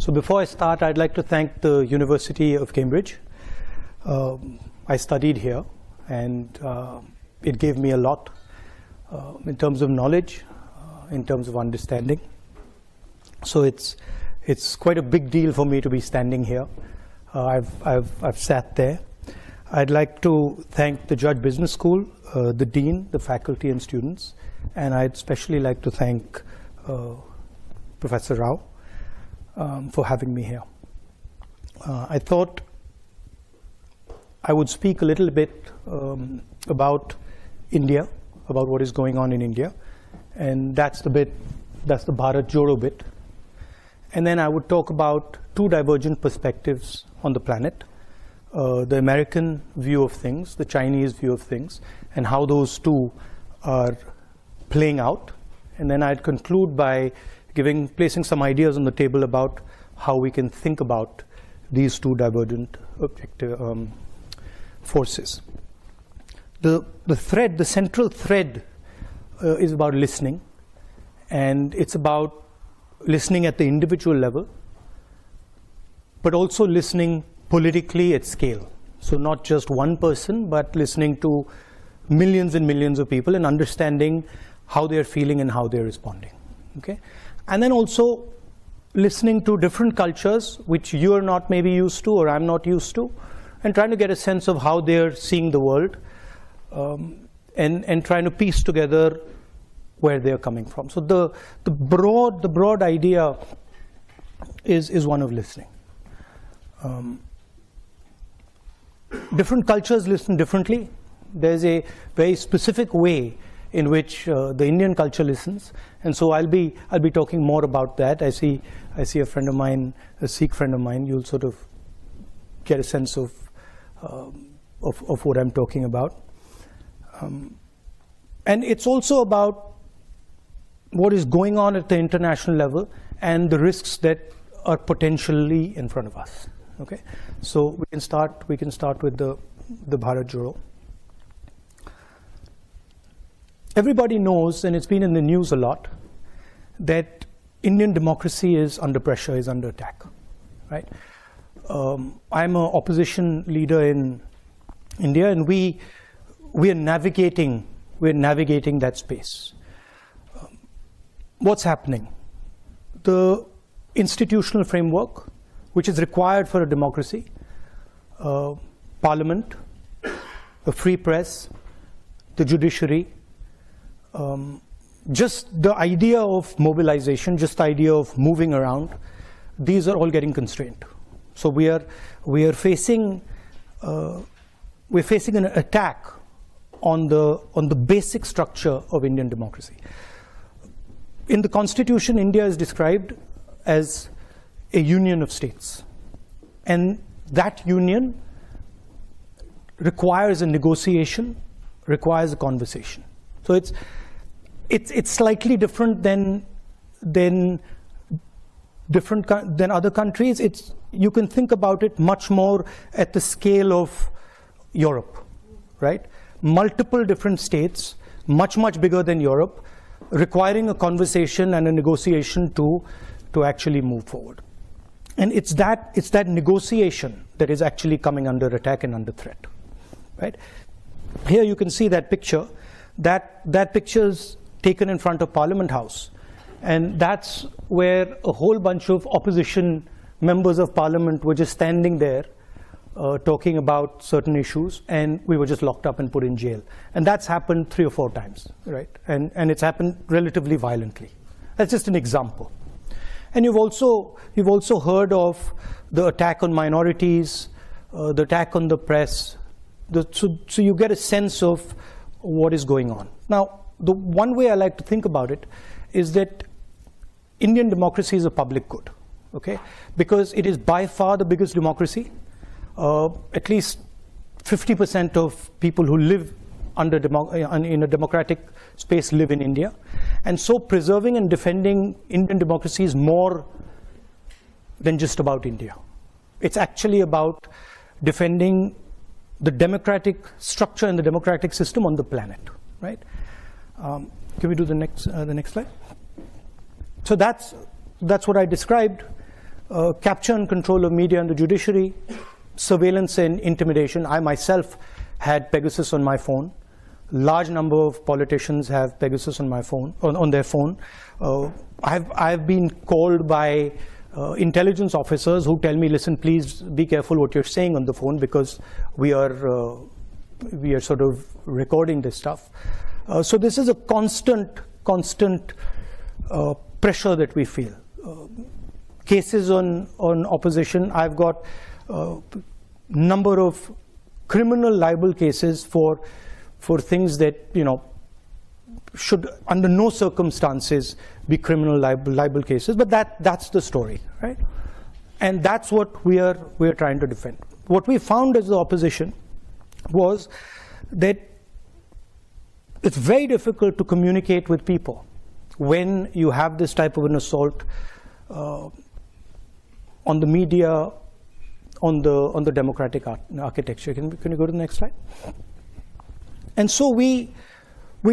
So before I start, I'd like to thank the University of Cambridge. I studied here, and it gave me a lot in terms of knowledge, in terms of understanding. So it's quite a big deal for me to be standing here. I've sat there. I'd like to thank the Judge Business School, the Dean, the faculty and students, and I'd especially like to thank Professor Rao for having me here. I thought I would speak a little bit about India, about what is going on in India, and that's the Bharat Jodo bit. And then I would talk about two divergent perspectives on the planet, the American view of things, the Chinese view of things, and how those two are playing out. And then I'd conclude by placing some ideas on the table about how we can think about these two divergent forces. The central thread is about listening, and it's about listening at the individual level, but also listening politically at scale. So not just one person, but listening to millions and millions of people and understanding how they're feeling and how they're responding. Okay? And then also listening to different cultures which you're not maybe used to or I'm not used to, and trying to get a sense of how they're seeing the world, and trying to piece together where they're coming from. So the broad idea is one of listening. Different cultures listen differently. There's a very specific way in which the Indian culture listens, and so I'll be talking more about that. I see a friend of mine, a Sikh friend of mine. You'll sort of get a sense of what I'm talking about, and it's also about what is going on at the international level and the risks that are potentially in front of us. Okay, so we can start with the Bharat Jodo. Everybody knows, and it's been in the news a lot, that Indian democracy is under pressure, is under attack, right? I'm an opposition leader in India, and we are navigating that space. What's happening? The institutional framework, which is required for a democracy, parliament, a free press, the judiciary, just the idea of mobilization, just the idea of moving around, these are all getting constrained. So we are facing an attack on the basic structure of Indian democracy. In the Constitution, India is described as a union of states, and that union requires a negotiation, requires a conversation. So it's slightly different than other countries. You can think about it much more at the scale of Europe, right? Multiple different states, much bigger than Europe, requiring a conversation and a negotiation to actually move forward. And it's that negotiation that is actually coming under attack and under threat, right? Here you can see that picture. That picture is taken in front of Parliament House, and that's where a whole bunch of opposition members of Parliament were just standing there talking about certain issues, and we were just locked up and put in jail. And that's happened 3 or 4 times, right? And it's happened relatively violently. That's just an example. And you've also heard of the attack on minorities, the attack on the press. So you get a sense of what is going on. Now, the one way I like to think about it is that Indian democracy is a public good, okay? Because it is by far the biggest democracy. At least 50% of people who live in a democratic space live in India. And so preserving and defending Indian democracy is more than just about India. It's actually about defending the democratic structure and the democratic system on the planet, right? Can we do the next slide? So that's what I described. capture and control of media and the judiciary, surveillance and intimidation. I myself had Pegasus on my phone. Large number of politicians have Pegasus on my phone, on their phone. I've been called by intelligence officers who tell me, listen, please be careful what you're saying on the phone, because we are sort of recording this stuff. So this is a constant pressure that we feel. Cases on opposition. I've got number of criminal libel cases for things that, you know, should under no circumstances be criminal libel cases. But that's the story, right? And that's what we are trying to defend. What we found as the opposition was that it's very difficult to communicate with people when you have this type of an assault on the media, on the democratic architecture. Can you go to the next slide? And so we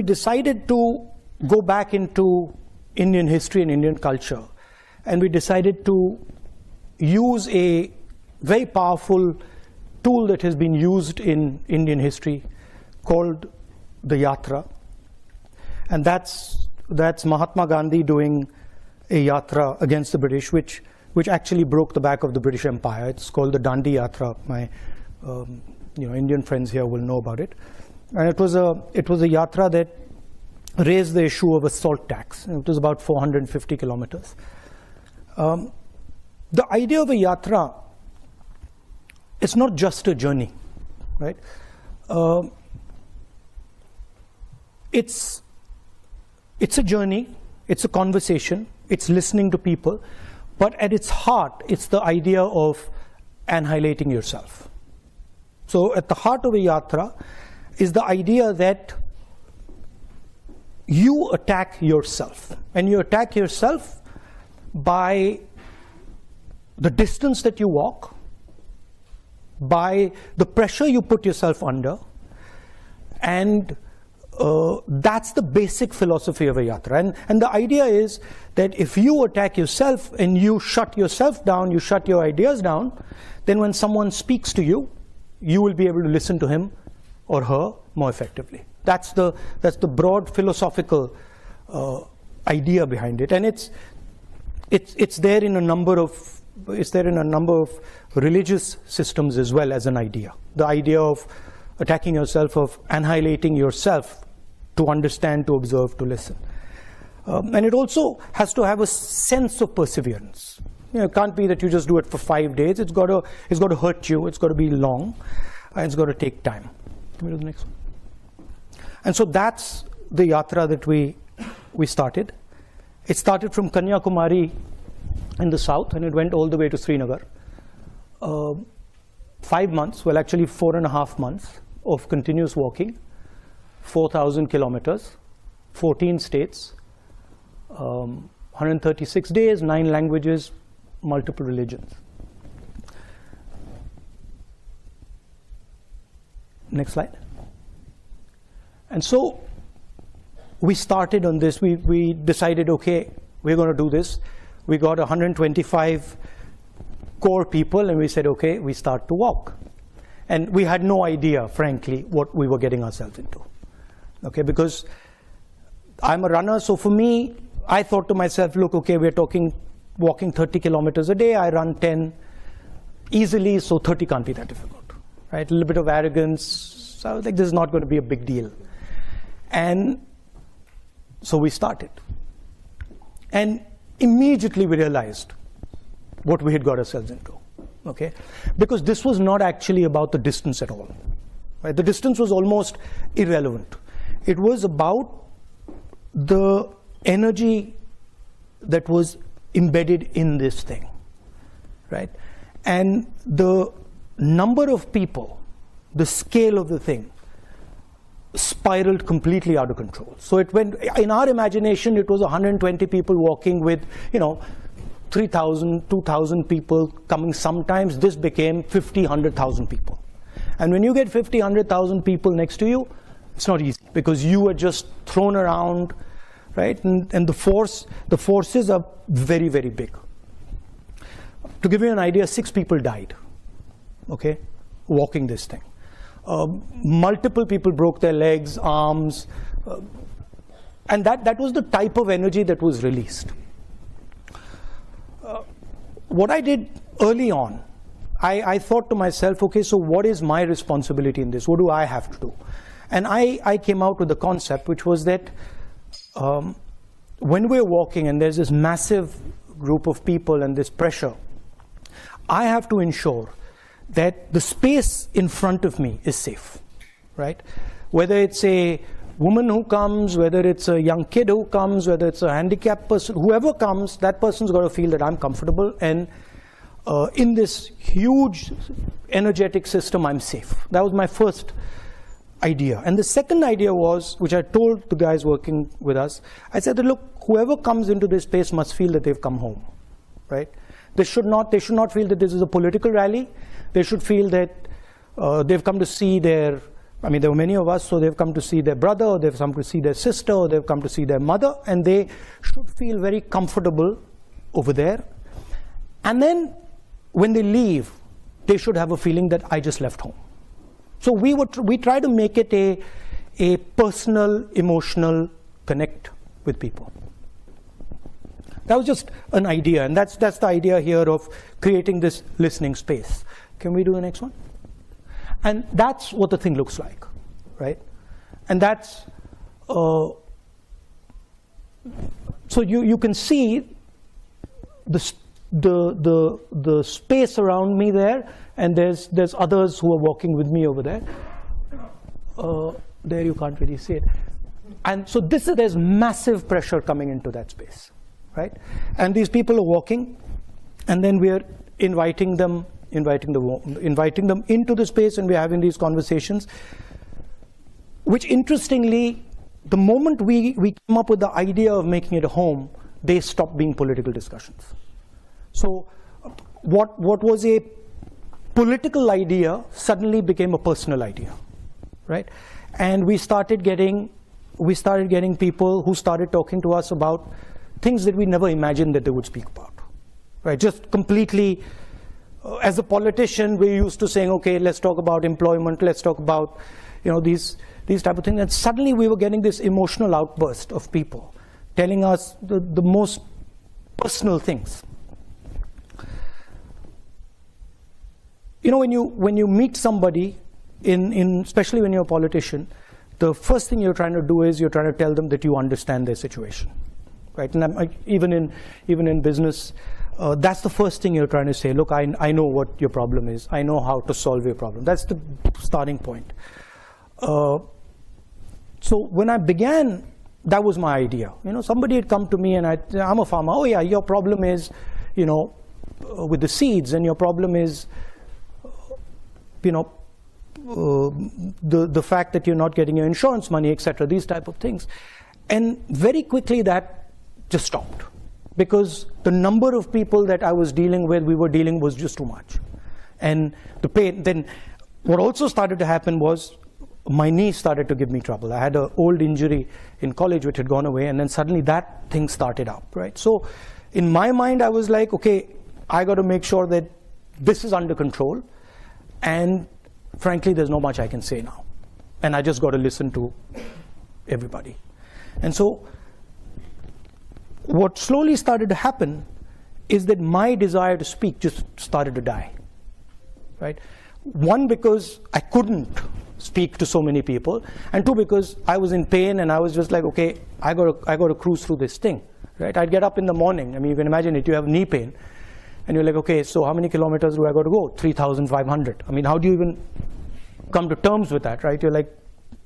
decided to go back into Indian history and Indian culture, and we decided to use a very powerful tool that has been used in Indian history called the yatra. And that's Mahatma Gandhi doing a yatra against the British, which actually broke the back of the British Empire. It's called the Dandi Yatra. My Indian friends here will know about it. And it was a yatra that raised the issue of a salt tax. It was about 450 kilometers. The idea of a yatra, it's not just a journey, right? It's a journey, it's a conversation, it's listening to people, but at its heart, it's the idea of annihilating yourself. So at the heart of a yatra is the idea that you attack yourself, and you attack yourself by the distance that you walk, by the pressure you put yourself under, and that's the basic philosophy of a yatra. And the idea is that if you attack yourself and you shut yourself down, you shut your ideas down, then when someone speaks to you, you will be able to listen to him or her more effectively. That's the broad philosophical idea behind it, and it's there in a number of religious systems as well as an idea. The idea of attacking yourself, of annihilating yourself to understand, to observe, to listen. And it also has to have a sense of perseverance. It can't be that you just do it for 5 days. It's got to hurt you. It's got to be long. And it's got to take time. Can we do the next one? And so that's the yatra that we started. It started from Kanyakumari in the south, and it went all the way to Srinagar. 5 months, well actually 4.5 months of continuous walking, 4,000 kilometers, 14 states, 136 days, 9 languages, multiple religions. Next slide. And so we started on this. We decided, okay, we're going to do this. We got 125 core people, and we said, okay, we start to walk. And we had no idea, frankly, what we were getting ourselves into. Okay, because I'm a runner, so for me, I thought to myself, look, okay, we're walking 30 kilometers a day. I run 10 easily, so 30 can't be that difficult, right? A little bit of arrogance. So I was like, this is not going to be a big deal. And so we started. And immediately we realized what we had got ourselves into, okay? Because this was not actually about the distance at all, right? The distance was almost irrelevant. It was about the energy that was embedded in this thing, right? And the number of people, the scale of the thing, spiraled completely out of control. So it went, in our imagination, it was 120 people walking with, 3,000, 2,000 people coming sometimes. This became 50, 100,000 people. And when you get 50, 100,000 people next to you, it's not easy, because you are just thrown around, right? And the forces are very, very big. To give you an idea, 6 people died, okay, walking this thing. Multiple people broke their legs, arms, and that was the type of energy that was released. What I did early on, I thought to myself, okay, so what is my responsibility in this? What do I have to do? And I came out with the concept, which was that when we're walking and there's this massive group of people and this pressure, I have to ensure that the space in front of me is safe, right? Whether it's a woman who comes, whether it's a young kid who comes, whether it's a handicapped person, whoever comes, that person's got to feel that I'm comfortable, and in this huge energetic system, I'm safe. That was my first idea. And the second idea was, which I told the guys working with us, I said that, look, whoever comes into this space must feel that they've come home, right? They should not feel that this is a political rally. They should feel that they've come to see their, I mean, there were many of us, so they've come to see their brother, or they've come to see their sister, or they've come to see their mother, and they should feel very comfortable over there. And then when they leave, they should have a feeling that I just left home. So we try to make it a personal, emotional connect with people. That was just an idea, and that's the idea here of creating this listening space. Can we do the next one? And that's what the thing looks like, right? And that's so you can see the space around me there, and there's others who are walking with me over there. There you can't really see it. And so there's massive pressure coming into that space, right? And these people are walking, and then we're inviting them into the space, and we're having these conversations, which interestingly, the moment we came up with the idea of making it a home, they stopped being political discussions. So what was a political idea suddenly became a personal idea, right? And we started getting people who started talking to us about things that we never imagined that they would speak about, right? Just completely, as a politician, we're used to saying, okay, let's talk about employment, let's talk about, these type of things. And suddenly we were getting this emotional outburst of people telling us the most personal things. When you meet somebody, especially when you're a politician, the first thing you're trying to do is you're trying to tell them that you understand their situation, right? And even in business, that's the first thing you're trying to say. Look, I know what your problem is. I know how to solve your problem. That's the starting point. So when I began, that was my idea. Somebody had come to me, and I'm a farmer. Oh yeah, your problem is, with the seeds, and your problem is, the fact that you're not getting your insurance money, etc. These type of things, and very quickly that just stopped, because the number of people that I was dealing with, was just too much, and the pain. Then what also started to happen was my knee started to give me trouble. I had an old injury in college which had gone away, and then suddenly that thing started up, right? So in my mind, I was like, okay, I got to make sure that this is under control. And frankly, there's not much I can say now. And I just got to listen to everybody. And so what slowly started to happen is that my desire to speak just started to die, right? One, because I couldn't speak to so many people, and two, because I was in pain, and I was just like, okay, I got to cruise through this thing, right? I'd get up in the morning. I mean, you can imagine it. You have knee pain. And you're like, okay, so how many kilometers do I got to go? 3,500. I mean, how do you even come to terms with that, right? You're like,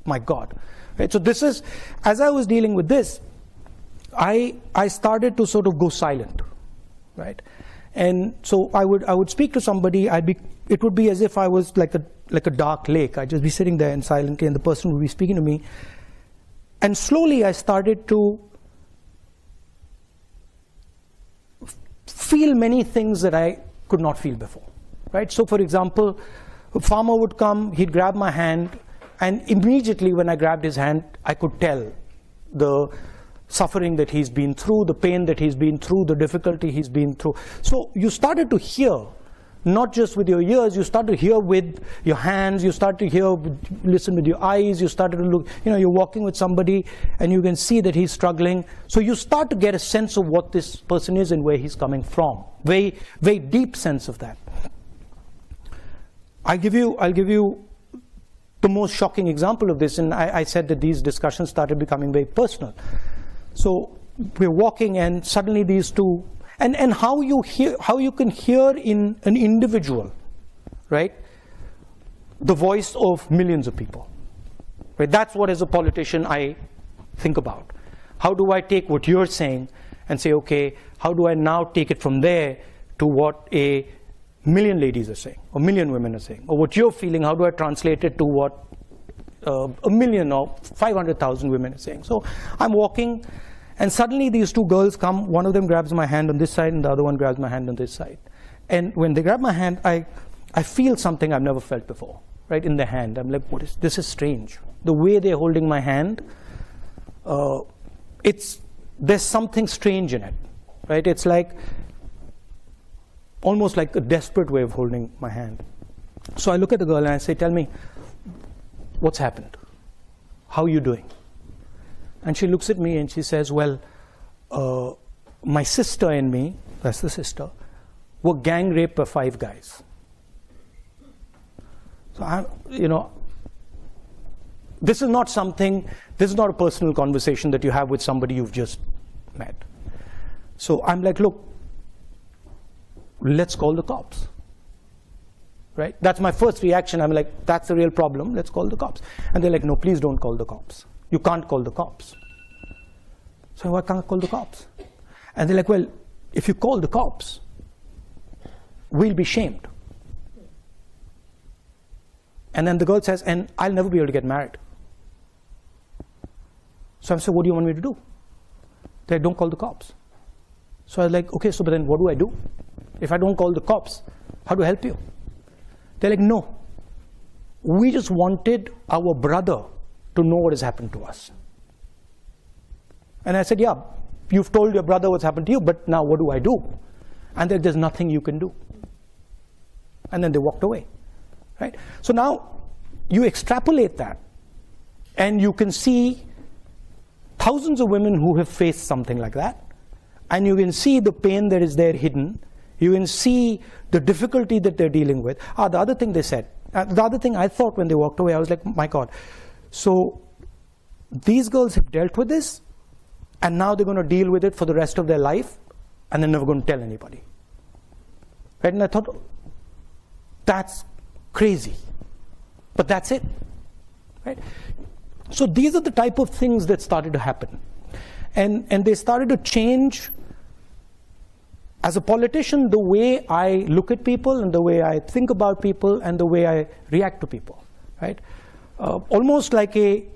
my God. Right? So this is, as I was dealing with this, I started to sort of go silent, right? And so I would speak to somebody. It would be as if I was like a dark lake. I'd just be sitting there and silently, and the person would be speaking to me. And slowly I started to feel many things that I could not feel before, right? So for example, a farmer would come, he'd grab my hand, and immediately when I grabbed his hand, I could tell suffering that he's been through, the pain that he's been through, the difficulty he's been through. So you started to hear, not just with your ears, you start to hear with your hands, you start to hear, listen with your eyes, you started to look, you're walking with somebody and you can see that he's struggling. So you start to get a sense of what this person is and where he's coming from. Very, very deep sense of that. I'll give you the most shocking example of this, and I said that these discussions started becoming very personal. So we're walking and suddenly these two, and how you can hear in an individual, right, the voice of millions of people, right? That's what as a politician I think about. How do I take what you're saying and say, okay, how do I now take it from there to what a million ladies are saying, or million women are saying, or what you're feeling, how do I translate it to what a million or 500,000 women are saying? So I'm walking, and suddenly these two girls come, one of them grabs my hand on this side, and the other one grabs my hand on this side. And when they grab my hand, I feel something I've never felt before, right, in the hand. I'm like, this is strange. The way they're holding my hand, there's something strange in it, right? It's like, almost like a desperate way of holding my hand. So I look at the girl and I say, tell me, what's happened? How are you doing? And she looks at me and she says, well, my sister and me, that's the sister, were gang raped by 5 guys. So this is not a personal conversation that you have with somebody you've just met. So I'm like, look, let's call the cops, right? That's my first reaction. I'm like, that's a real problem, let's call the cops. And they're like, no, please don't call the cops. You can't call the cops. So why can't I call the cops? And they're like, well, if you call the cops, we'll be shamed. And then the girl says, and I'll never be able to get married. So I said, what do you want me to do? They're like, don't call the cops. So I was like, okay, so but then what do I do? If I don't call the cops, how do I help you? They're like, no, we just wanted our brother to know what has happened to us. And I said, yeah, you've told your brother what's happened to you, but now what do I do? And they're like, there's nothing you can do. And then they walked away, right? So now you extrapolate that, and you can see thousands of women who have faced something like that, and you can see the pain that is there hidden. You can see the difficulty that they're dealing with. The other thing they said, the other thing I thought when they walked away, I was like, my God, so these girls have dealt with this, and now they're going to deal with it for the rest of their life, and they're never going to tell anybody. Right? And I thought, that's crazy. But that's it. Right? So these are the type of things that started to happen. And they started to change. As a politician, the way I look at people and the way I think about people and the way I react to people, right? Almost like a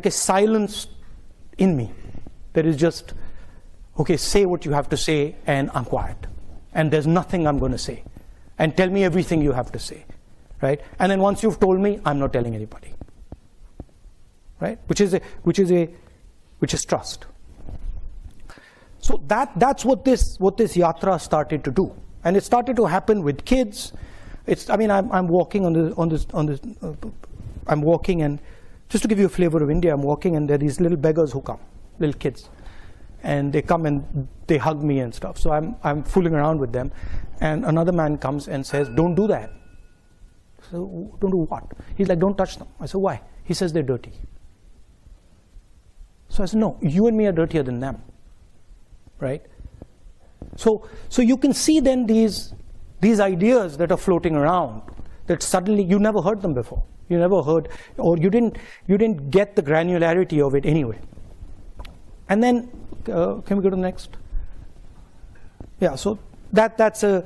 silence in me that is just, okay, say what you have to say and I'm quiet. And there's nothing I'm going to say. And tell me everything you have to say, right? And then once you've told me, I'm not telling anybody, right? Which is trust. So that's what this yatra started to do, and it started to happen with kids. I'm walking I'm walking, and just to give you a flavor of India, I'm walking, and there are these little beggars who come, little kids, and they come and they hug me and stuff. So I'm fooling around with them, and another man comes and says, "Don't do that." So don't do what? He's like, "Don't touch them." I said, "Why?" He says, "They're dirty." So I said, "No, you and me are dirtier than them." Right? So you can see then these ideas that are floating around that suddenly you never heard them before. You never heard, or you didn't get the granularity of it anyway. And then can we go to the next? Yeah. So that's a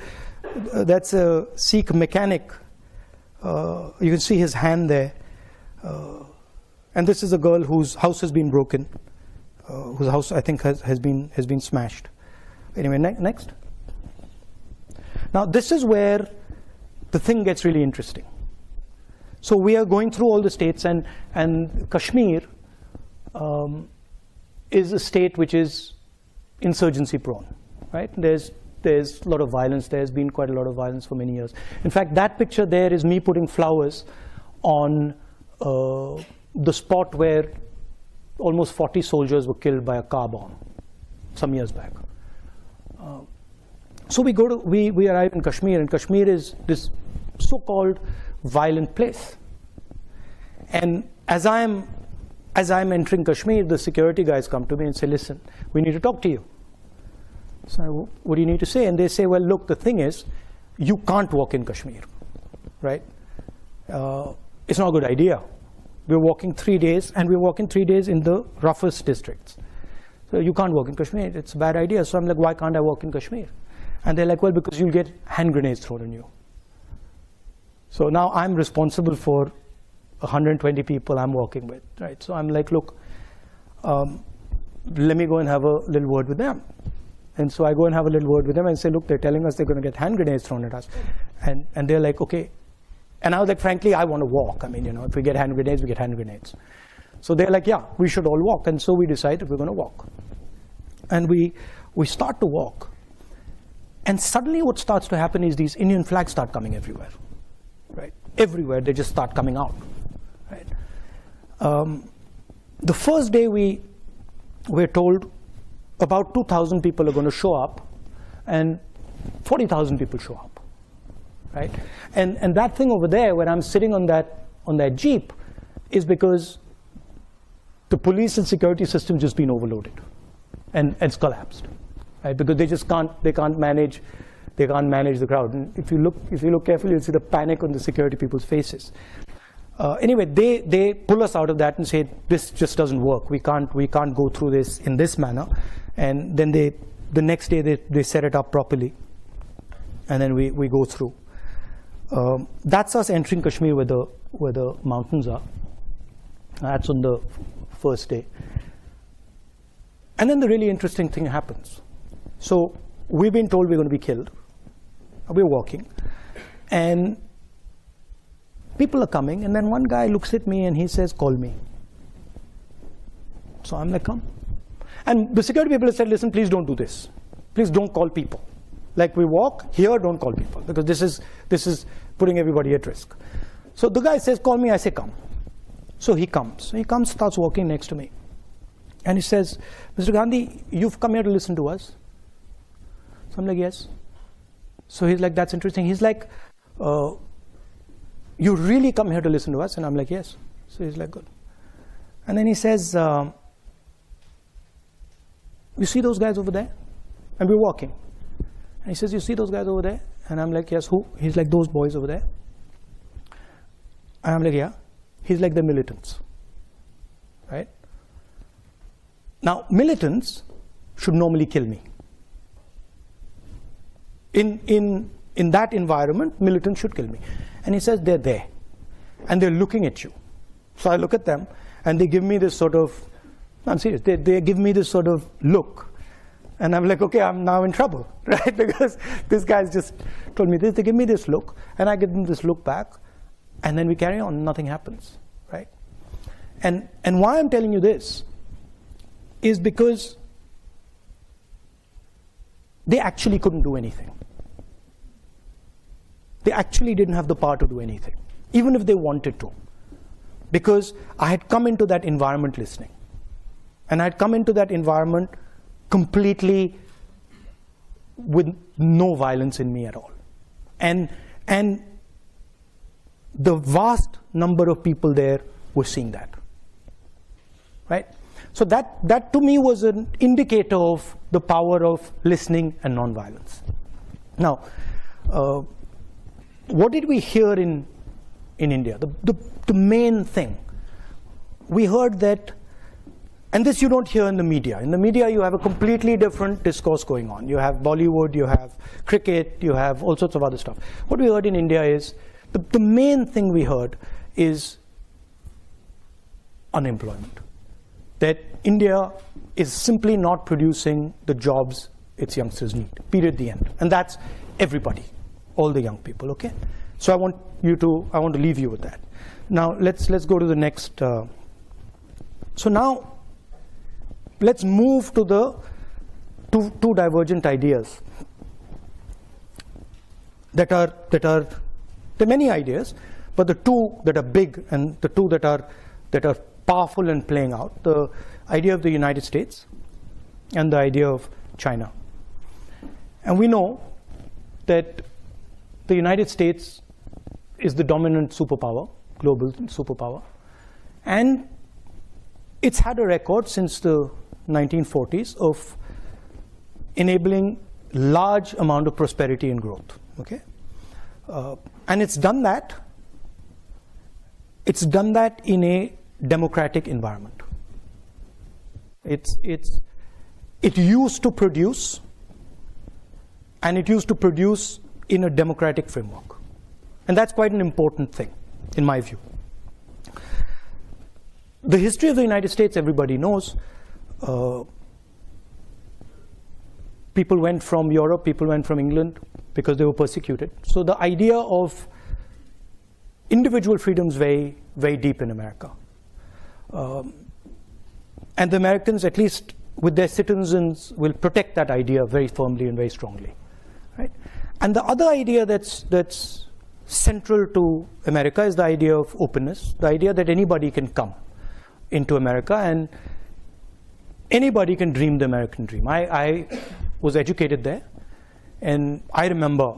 Sikh mechanic. You can see his hand there, and this is a girl whose house has been broken. Whose house I think has been smashed. Anyway, next. Now this is where the thing gets really interesting. So we are going through all the states, and Kashmir is a state which is insurgency prone, right? There's a lot of violence. There's been quite a lot of violence for many years. In fact, that picture there is me putting flowers on the spot where almost 40 soldiers were killed by a car bomb some years back. So we arrive in Kashmir, and Kashmir is this so-called violent place. And as I'm entering Kashmir, the security guys come to me and say, listen, we need to talk to you. So what do you need to say? And they say, well, look, the thing is, you can't walk in Kashmir, right? It's not a good idea. We're walking 3 days, and we're walking 3 days in the roughest districts. So you can't walk in Kashmir. It's a bad idea. So I'm like, why can't I walk in Kashmir? And they're like, well, because you'll get hand grenades thrown on you. So now I'm responsible for 120 people I'm working with, right? So I'm like, look, let me go and have a little word with them. And so I go and have a little word with them and say, look, they're telling us they're going to get hand grenades thrown at us. And they're like, okay. And I was like, frankly, I want to walk. I mean, you know, if we get hand grenades, we get hand grenades. So they're like, yeah, we should all walk. And so we decided we're going to walk. And we start to walk. And suddenly what starts to happen is these Indian flags start coming everywhere, right? Everywhere, they just start coming out, right? The first day we're told about 2,000 people are going to show up, and 40,000 people show up, right? And that thing over there, when I'm sitting on that jeep, is because the police and security system just been overloaded, and it's collapsed, right? Because they can't manage the crowd. And if you look carefully, you'll see the panic on the security people's faces. Anyway, they pull us out of that and say, this just doesn't work. We can't go through this in this manner. And then the next day they set it up properly, and then we go through. That's us entering Kashmir where the mountains are. That's on the first day. And then the really interesting thing happens. So we've been told we're going to be killed. We're walking, and people are coming, and then one guy looks at me and he says, call me. So I'm like, come. And the security people have said, listen, please don't do this. Please don't call people. Like, we walk here, don't call people, because this is putting everybody at risk. So the guy says, call me. I say, come. So he comes, starts walking next to me. And he says, Mr. Gandhi, you've come here to listen to us. So I'm like, yes. So he's like, that's interesting. He's like, you really come here to listen to us? And I'm like, yes. So he's like, good. And then he says, you see those guys over there? And we're walking. And he says, you see those guys over there? And I'm like, yes, who? He's like, those boys over there. And I'm like, yeah. He's like, the militants, right? Now, militants should normally kill me. In that environment, militants should kill me. And he says, they're there, and they're looking at you. So I look at them, and they give me this sort of, I'm serious, they give me this sort of look. And I'm like, okay, I'm now in trouble, right? Because this guy's just told me this. They give me this look, and I give them this look back, and then we carry on, nothing happens, right? And why I'm telling you this is because they actually couldn't do anything. They actually didn't have the power to do anything, even if they wanted to. Because I had come into that environment listening. And I had come into that environment completely with no violence in me at all. And the vast number of people there were seeing that, right? So that to me was an indicator of the power of listening and nonviolence. Now, what did we hear in India? The main thing, we heard that, and this you don't hear in the media. In the media, you have a completely different discourse going on. You have Bollywood, you have cricket, you have all sorts of other stuff. What we heard in India is, the main thing we heard is unemployment. That India is simply not producing the jobs its youngsters need, period, the end. And that's everybody, all the young people, okay? So I want to leave you with that. Now let's go to the next. So now let's move to the two divergent ideas that are there are many ideas, but the two that are big and the two that are powerful and playing out: the idea of the United States and the idea of China. And we know that the United States is the dominant superpower, global superpower, and it's had a record since the 1940s of enabling large amount of prosperity and growth. Okay, and it's done that in a democratic environment. It used to produce, and it used to produce in a democratic framework. And that's quite an important thing, in my view. The history of the United States, everybody knows. People went from Europe, people went from England because they were persecuted. So the idea of individual freedom is very, very deep in America. And the Americans, at least with their citizens, will protect that idea very firmly and very strongly. Right? And the other idea that's central to America is the idea of openness, the idea that anybody can come into America and anybody can dream the American dream. I was educated there, and I remember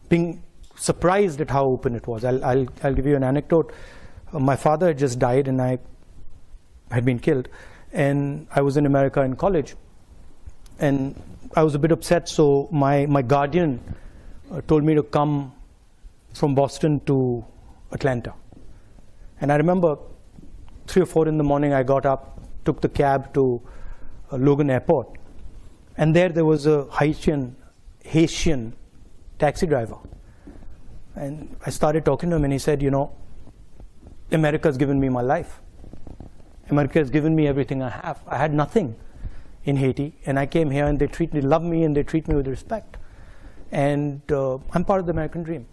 being surprised at how open it was. I'll give you an anecdote. My father had just died, and I had been killed, and I was in America in college, and I was a bit upset. So my guardian told me to come from Boston to Atlanta, and I remember 3 or 4 in the morning. I got up, took the cab to Logan Airport, and there was a Haitian taxi driver. And I started talking to him, and he said, you know, America's given me my life. America has given me everything I have. I had nothing in Haiti, and I came here, and they love me, and they treat me with respect. And I'm part of the American dream.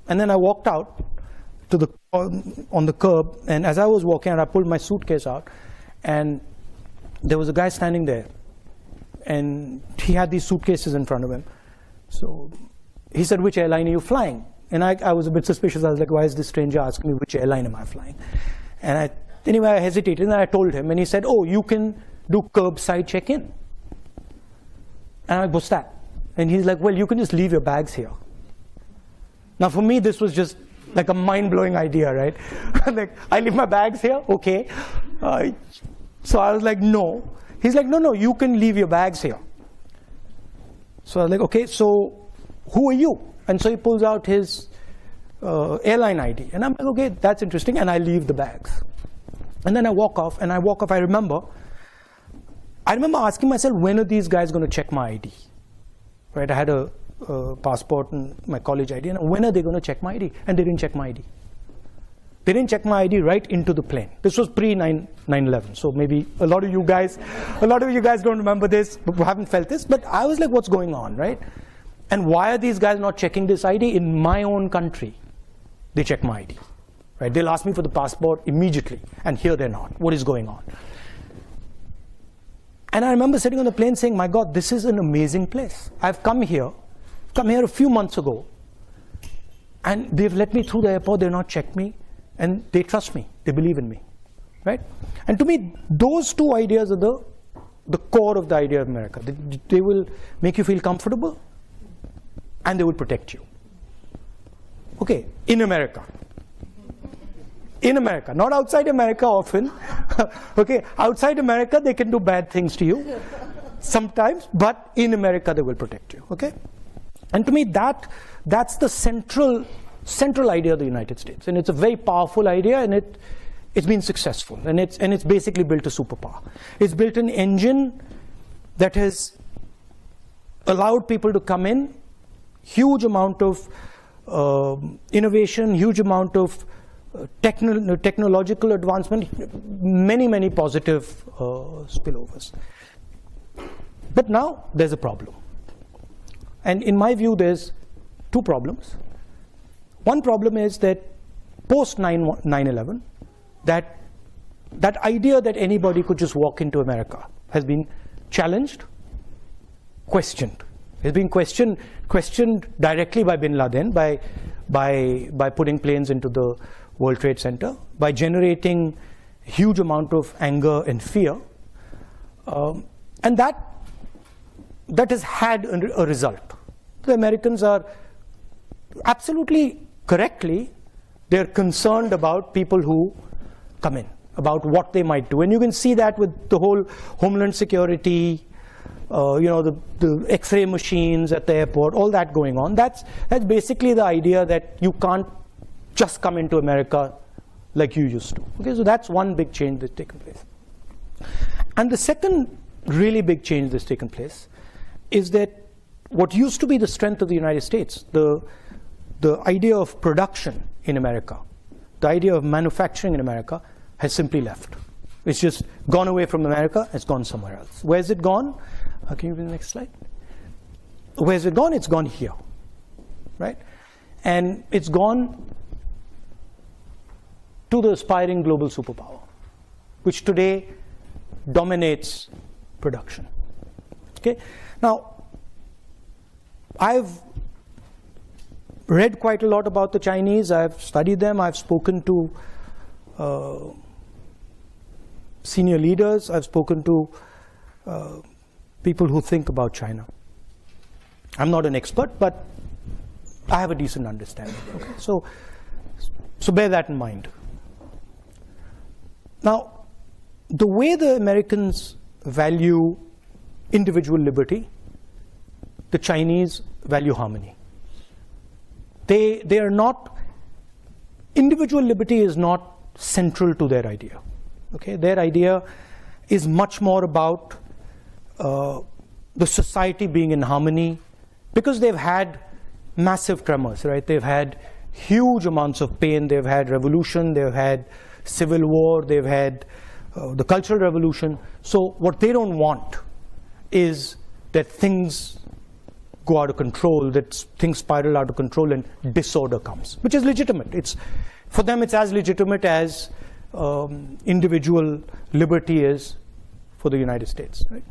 And then I walked out to on the curb, and as I was walking out, I pulled my suitcase out, and there was a guy standing there, and he had these suitcases in front of him. So he said, which airline are you flying? And I was a bit suspicious. I was like, why is this stranger asking me which airline am I flying? And anyway, I hesitated, and I told him, and he said, oh, you can do curbside check-in. And I go, what's that? And he's like, well, you can just leave your bags here. Now, for me, this was just like a mind-blowing idea, right? Like, I leave my bags here? Okay. So I was like, no. He's like, no, you can leave your bags here. So I was like, okay, so who are you? And so he pulls out his airline ID. And I'm like, okay, that's interesting. And I leave the bags. And then I walk off, I remember asking myself, when are these guys going to check my ID? Right, I had a passport and my college ID, and when are they going to check my ID? And they didn't check my ID. They didn't check my ID right into the plane. This was pre-9/11, so maybe a lot of you guys don't remember this, haven't felt this, but I was like, what's going on, right? And why are these guys not checking this ID? In my own country, they check my ID, right? They'll ask me for the passport immediately, and here they're not. What is going on? And I remember sitting on the plane saying, my God, this is an amazing place. I've come here a few months ago, and they've let me through the airport. They've not checked me, and they trust me. They believe in me, right? And to me, those two ideas are the core of the idea of America. They will make you feel comfortable, and they will protect you. Okay, in America. In America, not outside America often. Okay, outside America, they can do bad things to you sometimes, but in America, they will protect you. Okay, and to me, that's the central idea of the United States, and it's a very powerful idea, and it's been successful, and it's basically built a superpower. It's built an engine that has allowed people to come in, huge amount of innovation, huge amount of technological advancement, many positive spillovers. But now there's a problem. And in my view, there's two problems. One problem is that post 9/11, that that idea that anybody could just walk into America has been challenged, questioned. It's been questioned directly by bin Laden, by putting planes into the World Trade Center, by generating huge amount of anger and fear, and that has had a result. The Americans are absolutely correctly, they're concerned about people who come in, about what they might do, and you can see that with the whole Homeland Security, the X-ray machines at the airport, all that going on. That's basically the idea that you can't just come into America like you used to. Okay, so that's one big change that's taken place. And the second really big change that's taken place is that what used to be the strength of the United States, the idea of production in America, the idea of manufacturing in America, has simply left. It's just gone away from America, it's gone somewhere else. Where's it gone? Can you give me the next slide? Where's it gone? It's gone here, right? And it's gone to the aspiring global superpower, which today dominates production. Okay? Now, I've read quite a lot about the Chinese. I've studied them. I've spoken to senior leaders. I've spoken to people who think about China. I'm not an expert, but I have a decent understanding. Okay? So bear that in mind. Now, the way the Americans value individual liberty, the Chinese value harmony. They are not, individual liberty is not central to their idea. Okay? Their idea is much more about the society being in harmony, because they've had massive tremors, right? They've had huge amounts of pain, they've had revolution, they've had civil war, they've had the Cultural Revolution. So what they don't want is that things go out of control, that things spiral out of control and disorder comes, which is legitimate. For them, it's as legitimate as individual liberty is for the United States, right?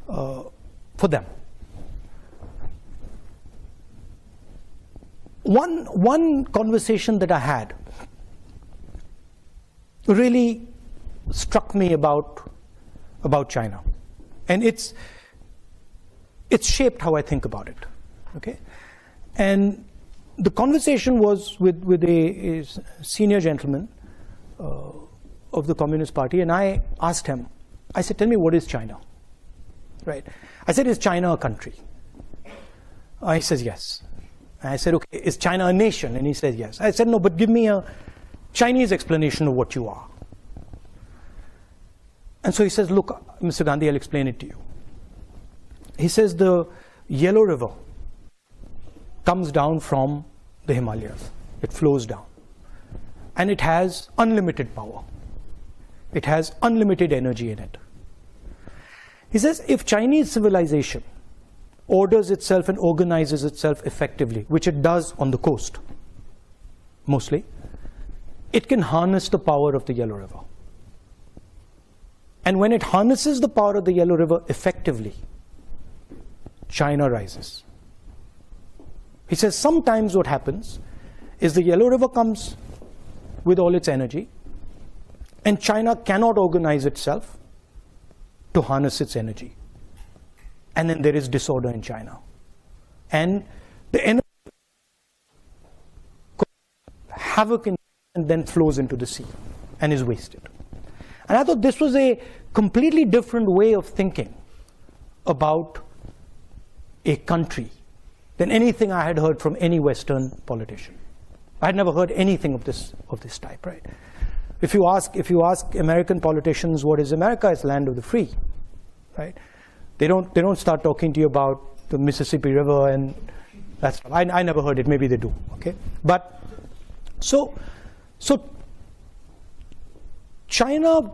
For them. One conversation that I had really struck me about China, and it's shaped how I think about it. Okay, and the conversation was with a senior gentleman of the Communist Party, and I asked him. I said, "Tell me, what is China?" Right? I said, "Is China a country?" He says, "Yes." And I said, "Okay, is China a nation?" And he said, "Yes." I said, "No, but give me a Chinese explanation of what you are." And so he says, "Look, Mr. Gandhi, I'll explain it to you." He says the Yellow River comes down from the Himalayas. It flows down. And it has unlimited power. It has unlimited energy in it. He says if Chinese civilization orders itself and organizes itself effectively, which it does on the coast, mostly, it can harness the power of the Yellow River. And when it harnesses the power of the Yellow River effectively, China rises. He says sometimes what happens is the Yellow River comes with all its energy, and China cannot organize itself to harness its energy. And then there is disorder in China. And the energy havoc and then flows into the sea and is wasted. And I thought this was a completely different way of thinking about a country than anything I had heard from any Western politician. I had never heard anything of this type, right? If you ask American politicians what is America, it's land of the free, right? They don't start talking to you about the Mississippi River and that's I never heard it. Maybe they do, okay? But so China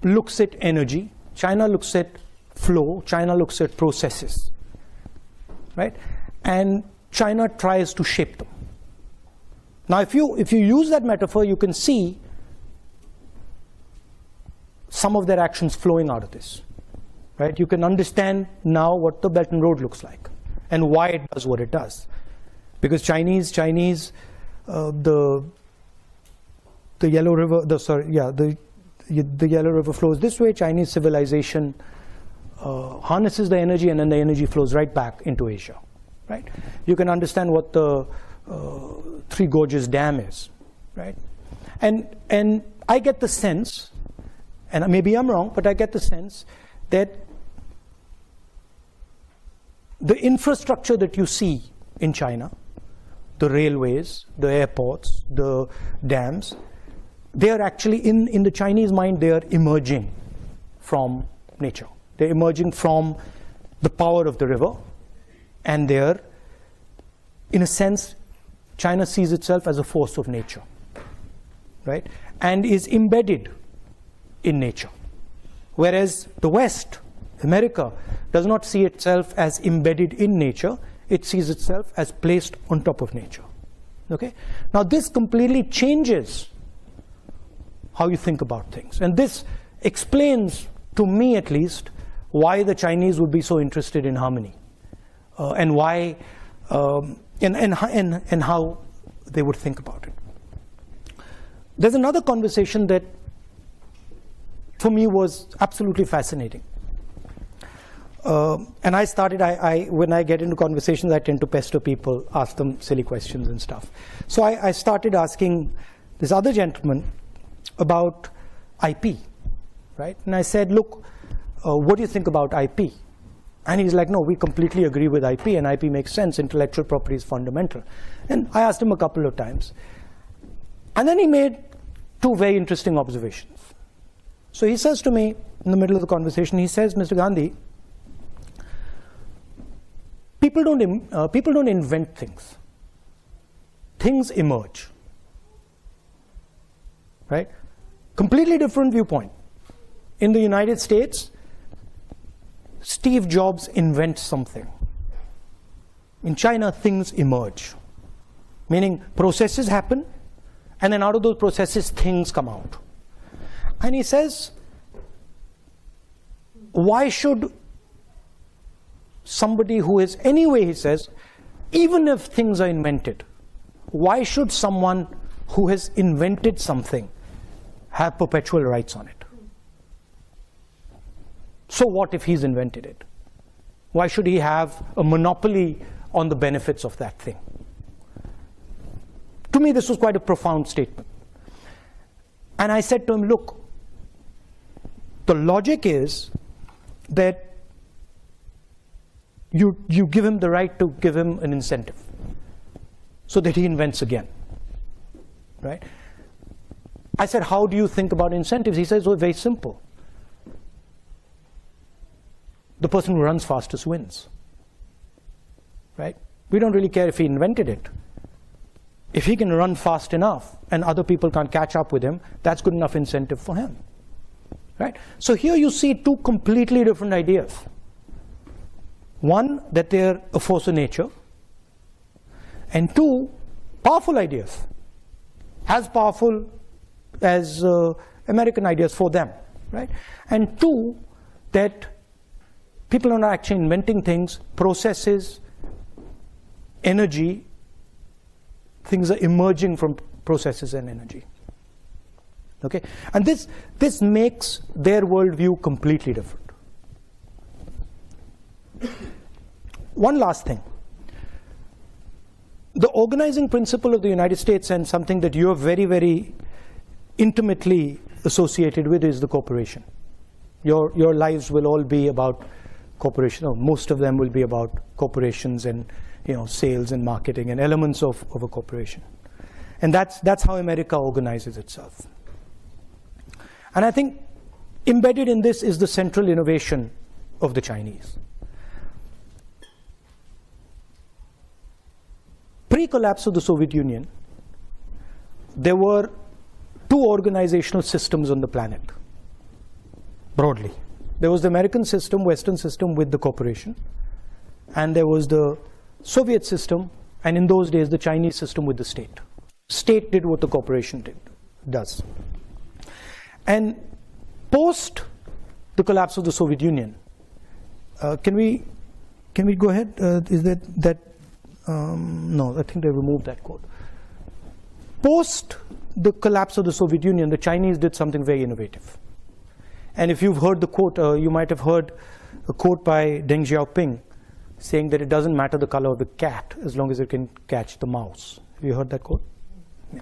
looks at energy, China looks at flow, China looks at processes, right? And China tries to shape them. Now, if you use that metaphor, you can see some of their actions flowing out of this, right? You can understand now what the Belt and Road looks like and why it does what it does. Because Chinese, the Yellow River, the Yellow River flows this way. Chinese civilization harnesses the energy, and then the energy flows right back into Asia, right? You can understand what the Three Gorges Dam is, right? And I get the sense, and maybe I'm wrong, but I get the sense that the infrastructure that you see in China, the railways, the airports, the dams, they are actually, in the Chinese mind, they are emerging from nature. They're emerging from the power of the river, and they're, in a sense, China sees itself as a force of nature, right? And is embedded in nature. Whereas the West, America, does not see itself as embedded in nature. It sees itself as placed on top of nature. Okay? Now this completely changes how you think about things. And this explains, to me at least, why the Chinese would be so interested in harmony, and why, and how they would think about it. There's another conversation that, for me, was absolutely fascinating. And I started, when I get into conversations, I tend to pester people, ask them silly questions and stuff. So I started asking this other gentleman about IP, right? And I said, look, what do you think about IP? And he's like, no, we completely agree with IP, and IP makes sense. Intellectual property is fundamental. And I asked him a couple of times. And then he made two very interesting observations. So he says to me, in the middle of the conversation, he says, Mr. Gandhi, people don't invent things. Things emerge. Right? Completely different viewpoint. In the United States, Steve Jobs invents something. In China, things emerge. Meaning processes happen, and then out of those processes, things come out. And he says, why should somebody who is, anyway, he says, even if things are invented, why should someone who has invented something have perpetual rights on it? So what if he's invented it? Why should he have a monopoly on the benefits of that thing? To me, this was quite a profound statement. And I said to him, look, the logic is that you give him the right to give him an incentive so that he invents again, right? I said, how do you think about incentives? He says, oh, very simple. The person who runs fastest wins, right? We don't really care if he invented it. If he can run fast enough and other people can't catch up with him, that's good enough incentive for him, right? So here you see two completely different ideas. One, that they're a force of nature, and two, powerful ideas, as powerful as American ideas for them, right? And two, that people are not actually inventing things, processes, energy, things are emerging from processes and energy. Okay? And this makes their worldview completely different. One last thing. The organizing principle of the United States, and something that you're very, very intimately associated with, is the corporation. Your lives will all be about corporation, or most of them will be about corporations and sales and marketing and elements of a corporation. And that's how America organizes itself. And I think embedded in this is the central innovation of the Chinese. Pre-collapse of the Soviet Union, there were two organizational systems on the planet, broadly. There was the American system, Western system, with the corporation, and there was the Soviet system, and in those days the Chinese system with the state. State did what the corporation does. And post the collapse of the Soviet Union, can we go ahead? Is that no, I think they removed that quote. Post the collapse of the Soviet Union, the Chinese did something very innovative. And if you've heard the quote, you might have heard a quote by Deng Xiaoping saying that it doesn't matter the color of the cat as long as it can catch the mouse. Have you heard that quote? Yeah.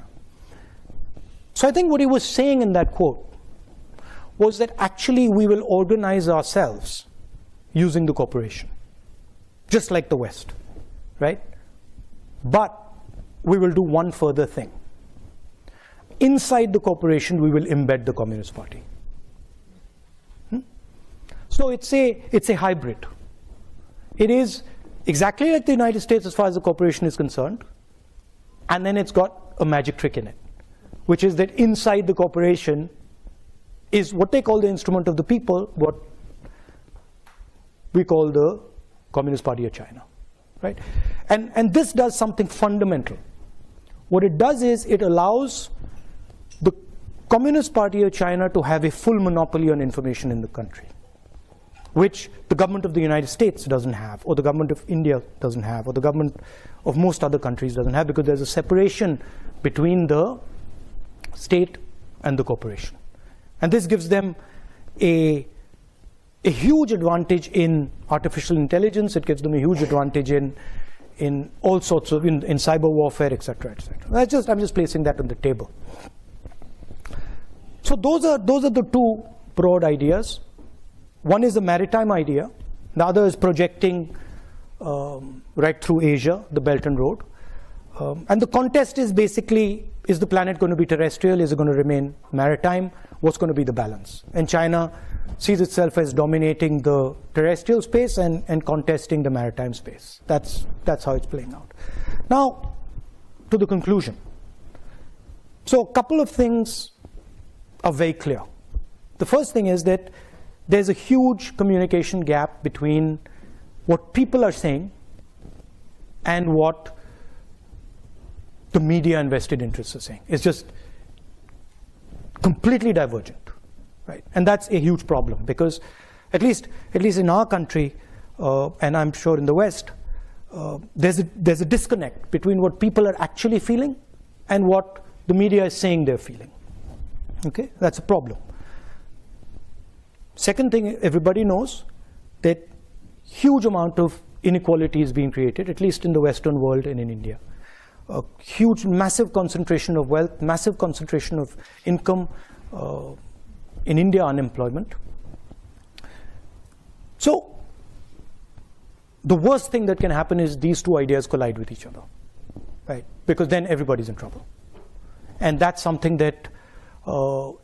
So I think what he was saying in that quote was that actually we will organize ourselves using the cooperation, just like the West, right? But we will do one further thing. Inside the cooperation, we will embed the Communist Party. So it's a hybrid. It is exactly like the United States as far as the cooperation is concerned, and then it's got a magic trick in it, which is that inside the cooperation is what they call the instrument of the people, what we call the Communist Party of China, right? And this does something fundamental. What it does is it allows the Communist Party of China to have a full monopoly on information in the country, which the government of the United States doesn't have, or the government of India doesn't have, or the government of most other countries doesn't have, because there's a separation between the state and the corporation. And this gives them a huge advantage in artificial intelligence. It gives them a huge advantage in all sorts of, in cyber warfare, etc., etc. I'm just placing that on the table. So those are the two broad ideas. One is the maritime idea. The other is projecting right through Asia, the Belt and Road. And the contest is basically, is the planet going to be terrestrial? Is it going to remain maritime? What's going to be the balance? And China sees itself as dominating the terrestrial space and contesting the maritime space. That's how it's playing out. Now, to the conclusion. So a couple of things are very clear. The first thing is that there's a huge communication gap between what people are saying and what the media and vested interests are saying. It's just completely divergent, right? And that's a huge problem, because at least in our country, and I'm sure in the West, there's a disconnect between what people are actually feeling and what the media is saying they're feeling. Okay, that's a problem. Second thing, everybody knows that huge amount of inequality is being created, at least in the Western world and in India. A huge, massive concentration of wealth, massive concentration of income, in India, unemployment. So the worst thing that can happen is these two ideas collide with each other, right? Because then everybody's in trouble. And that's something that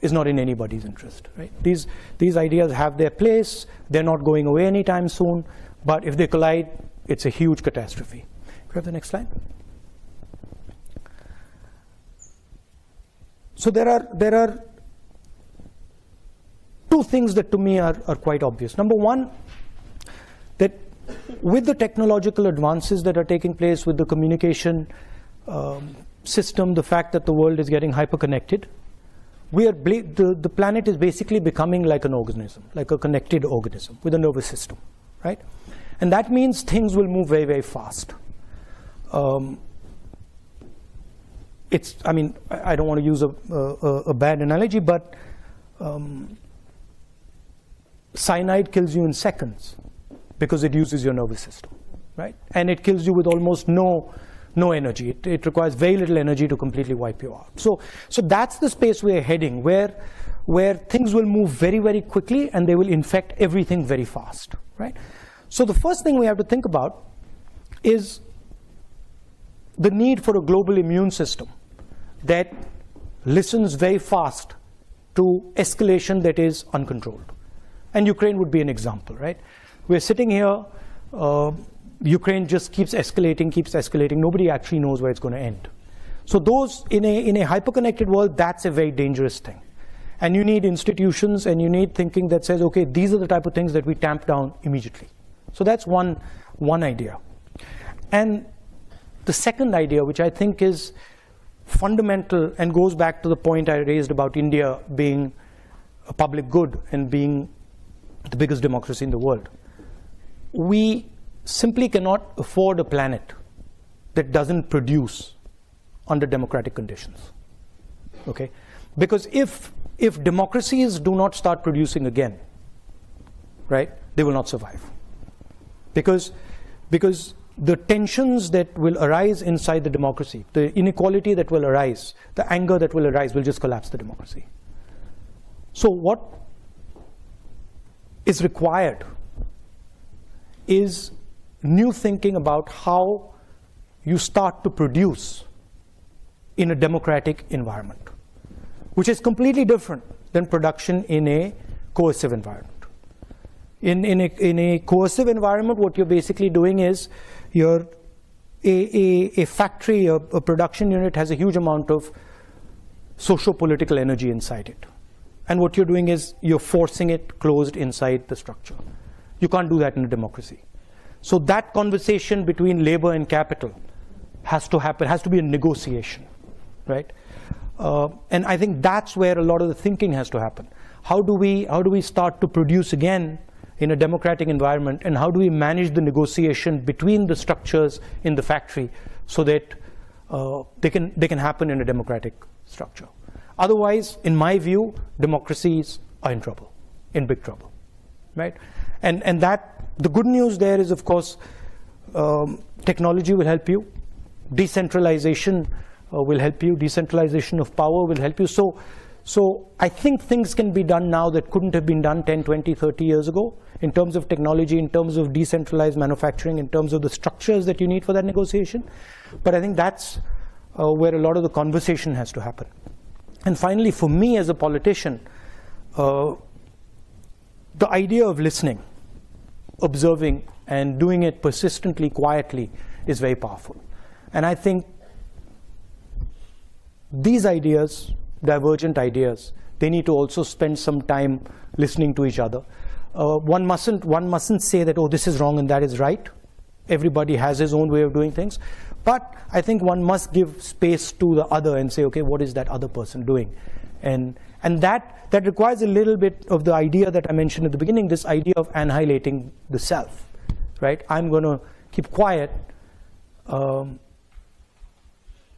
is not in anybody's interest, right? These ideas have their place. They're not going away anytime soon. But if they collide, it's a huge catastrophe. Can we have the next slide? So there are two things that to me are quite obvious. Number one, that with the technological advances that are taking place, with the communication system, the fact that the world is getting hyper-connected, the planet is basically becoming like an organism, like a connected organism with a nervous system, right? And that means things will move very, very fast. I mean, I don't want to use a bad analogy, but cyanide kills you in seconds because it uses your nervous system, right? And it kills you with almost no energy. It requires very little energy to completely wipe you out. So that's the space we're heading, where things will move very, very quickly and they will infect everything very fast, right? So the first thing we have to think about is the need for a global immune system that listens very fast to escalation that is uncontrolled. And Ukraine would be an example, right? We're sitting here, Ukraine just keeps escalating. Nobody actually knows where it's going to end. So those, in a hyper-connected world, that's a very dangerous thing. And you need institutions and you need thinking that says, okay, these are the type of things that we tamp down immediately. So that's one idea. And the second idea, which I think is fundamental and goes back to the point I raised about India being a public good and being the biggest democracy in the world, we simply cannot afford a planet that doesn't produce under democratic conditions. Okay? Because if democracies do not start producing again, right, they will not survive. Because the tensions that will arise inside the democracy, the inequality that will arise, the anger that will arise will just collapse the democracy. So what is required is new thinking about how you start to produce in a democratic environment, which is completely different than production in a coercive environment. In a coercive environment, what you're basically doing is a factory, a production unit has a huge amount of socio-political energy inside it. And what you're doing is you're forcing it closed inside the structure. You can't do that in a democracy. So that conversation between labor and capital has to happen, has to be a negotiation, right? And I think that's where a lot of the thinking has to happen. How do we start to produce again in a democratic environment, and how do we manage the negotiation between the structures in the factory so that they can happen in a democratic structure? Otherwise, in my view, democracies are in trouble, in big trouble, right? And that the good news there is, of course, technology will help you, decentralization will help you, decentralization of power will help you. So I think things can be done now that couldn't have been done 10, 20, 30 years ago in terms of technology, in terms of decentralized manufacturing, in terms of the structures that you need for that negotiation. But I think that's where a lot of the conversation has to happen. And finally, for me as a politician, the idea of listening, observing, and doing it persistently, quietly is very powerful. And I think these ideas, divergent ideas, they need to also spend some time listening to each other. One mustn't say that, oh, this is wrong and that is right. Everybody has his own way of doing things. But I think one must give space to the other and say, okay, what is that other person doing? And that requires a little bit of the idea that I mentioned at the beginning, this idea of annihilating the self, right? I'm going to keep quiet. I'm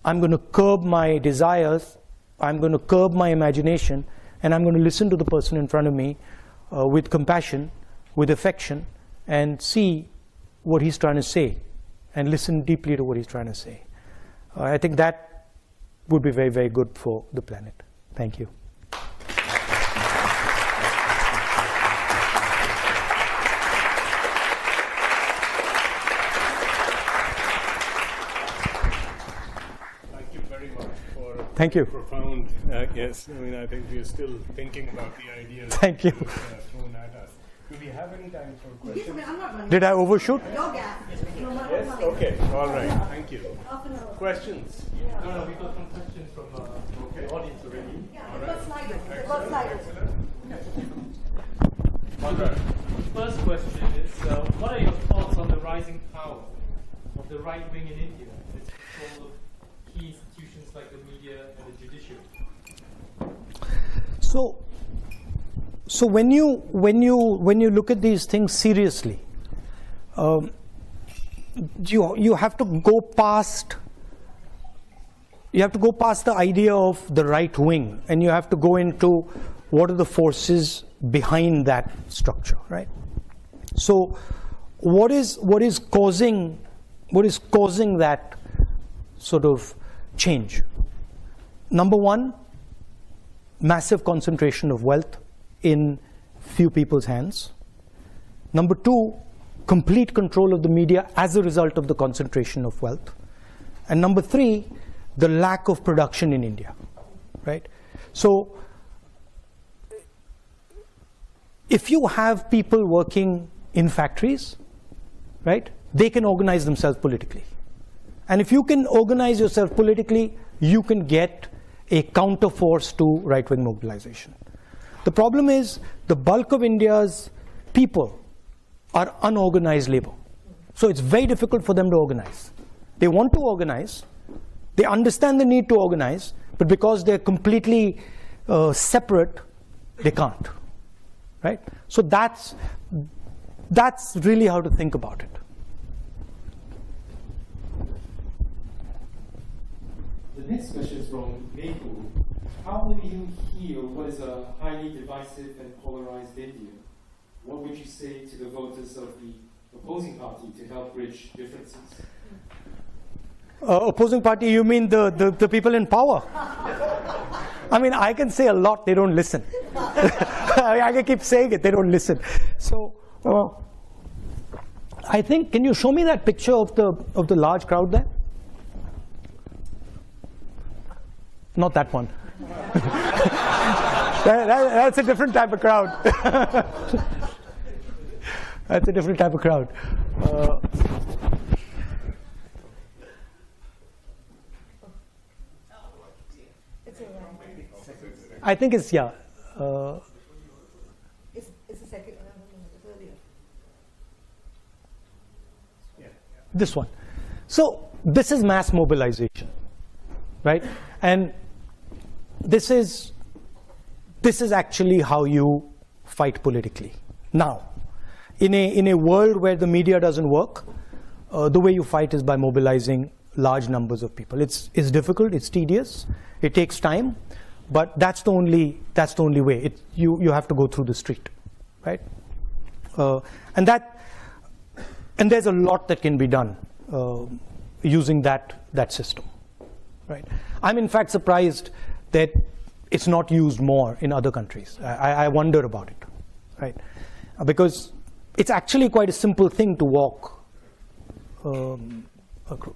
going to curb my desires. I'm going to curb my imagination, and I'm going to listen to the person in front of me with compassion, with affection, and see what he's trying to say, and listen deeply to what he's trying to say. I think that would be very, very good for the planet. Thank you. Thank you very much for Thank you. Profound. Yes, I mean, I think we are still thinking about the ideas. Thank you. Thrown at us. Do we have any time for questions? Did I overshoot? Yes. Okay. All right. Thank you. Questions? No, we got some questions from the audience already. All right. First question is, what are your thoughts on the rising power of the right wing in India and its control of key institutions like the media and the judiciary? So when you look at these things seriously, you have to go past. You have to go past the idea of the right wing, and you have to go into what are the forces behind that structure, right? So, what is causing that sort of change? Number one, massive concentration of wealth in few people's hands. Number two, complete control of the media as a result of the concentration of wealth. And number three, the lack of production in India, right? So if you have people working in factories, right, they can organize themselves politically. And if you can organize yourself politically, you can get a counterforce to right-wing mobilization. The problem is the bulk of India's people are unorganized labor. So it's very difficult for them to organize. They want to organize, they understand the need to organize, but because they're completely separate, They can't, right? So that's really how to think about it. The next question is from Meku. How will you heal what is a highly divisive and polarized India? What would you say to the voters of the opposing party to help bridge differences? Opposing party, you mean the people in power? I mean, I can say a lot, they don't listen. I can keep saying it, they don't listen. So, I think, can you show me that picture of the large crowd there? Not that one. That's a different type of crowd. That's a different type of crowd. I think it's, yeah. It's a second, earlier. This one. So this is mass mobilization, right? And this is actually how you fight politically. Now, in a world where the media doesn't work, the way you fight is by mobilizing large numbers of people. It's difficult, it's tedious, it takes time, but that's the only way. You have to go through the street, right? And there's a lot that can be done using that system, right? I'm in fact surprised that it's not used more in other countries. I wonder about it, right? Because it's actually quite a simple thing to walk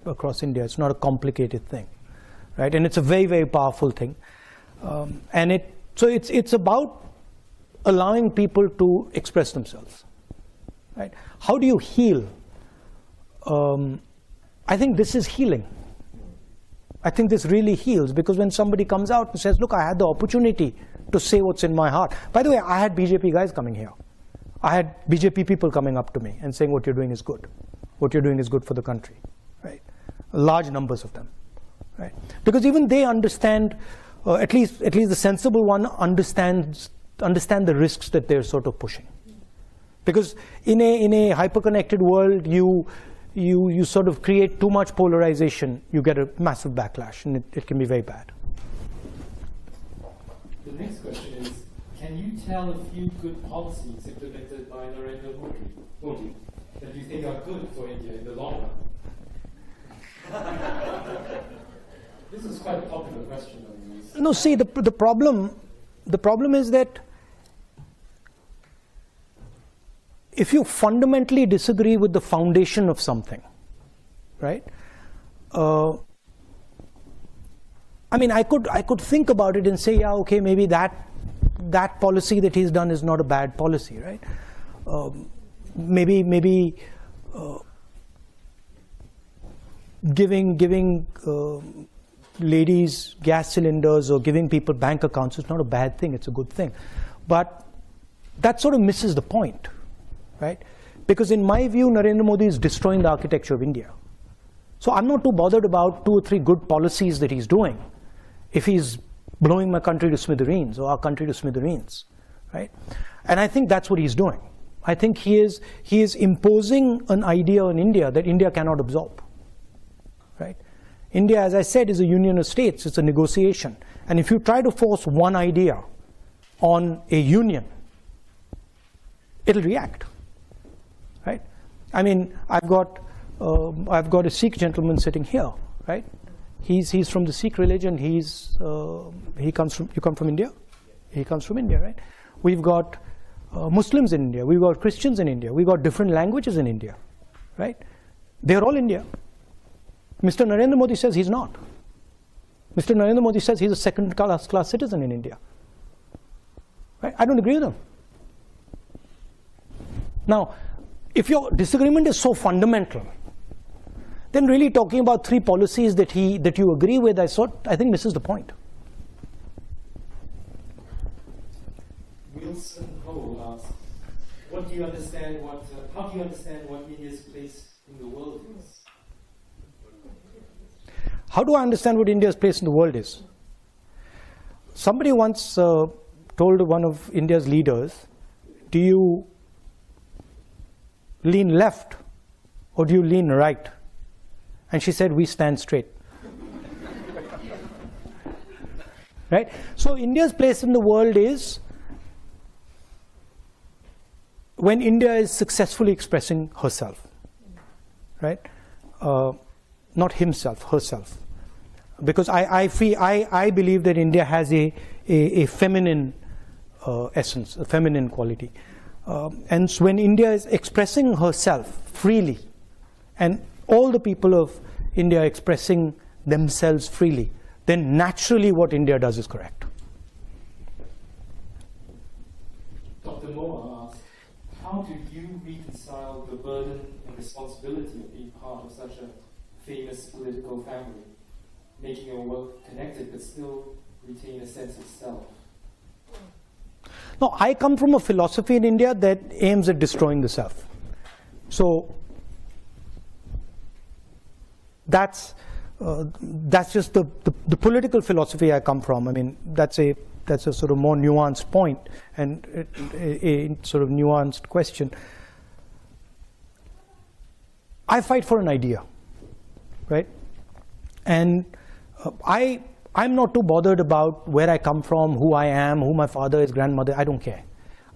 across India. It's not a complicated thing, right? And it's a very, very powerful thing. And it's about allowing people to express themselves, right? How do you heal? I think this is healing. I think this really heals, because when somebody comes out and says, look, I had the opportunity to say what's in my heart. By the way, I had BJP guys coming here. I had BJP people coming up to me and saying what you're doing is good. What you're doing is good for the country, right? Large numbers of them, right? Because even they understand, at least the sensible one understand the risks that they're sort of pushing. Because in a hyper-connected world, you sort of create too much polarization, you get a massive backlash, and it can be very bad. The next question is, can you tell a few good policies implemented by Narendra Modi that you think are good for India in the long run? This is quite a popular question. No, see, the problem is that if you fundamentally disagree with the foundation of something, right? I mean, I could think about it and say, yeah, okay, maybe that policy that he's done is not a bad policy, right? Maybe giving ladies gas cylinders or giving people bank accounts is not a bad thing, it's a good thing. But that sort of misses the point, right? Because in my view, Narendra Modi is destroying the architecture of India. So I'm not too bothered about 2 or 3 good policies that he's doing if he's blowing my country to smithereens or our country to smithereens, right? And I think that's what he's doing. I think he is imposing an idea on India that India cannot absorb, right? India, as I said, is a union of states. It's a negotiation. And if you try to force one idea on a union, it'll react, right? I mean, I've got a Sikh gentleman sitting here, right? He's from the Sikh religion. You come from India? He comes from India, right? We've got Muslims in India. We've got Christians in India. We've got different languages in India, right? They're all India. Mr. Narendra Modi says he's not. Mr. Narendra Modi says he's a second-class citizen in India. Right? I don't agree with him. Now, if your disagreement is so fundamental, then really talking about 3 policies that you agree with, I think misses the point. Wilson Ho asks, how do you understand what India's place in the world is? How do I understand what India's place in the world is? Somebody once told one of India's leaders, do you lean left or do you lean right? And she said, we stand straight. Right? So India's place in the world is when India is successfully expressing herself, right? Not himself, herself. Because I believe that India has a feminine essence, a feminine quality. And so when India is expressing herself freely, and all the people of India expressing themselves freely, then naturally what India does is correct. Dr. Moa asks, how do you reconcile the burden and responsibility of being part of such a famous political family, making your work connected but still retain a sense of self? No, I come from a philosophy in India that aims at destroying the self. So that's just the political philosophy I come from. I mean, that's a sort of more nuanced point and a sort of nuanced question. I fight for an idea, right? And I'm not too bothered about where I come from, who I am, who my father is, grandmother. I don't care.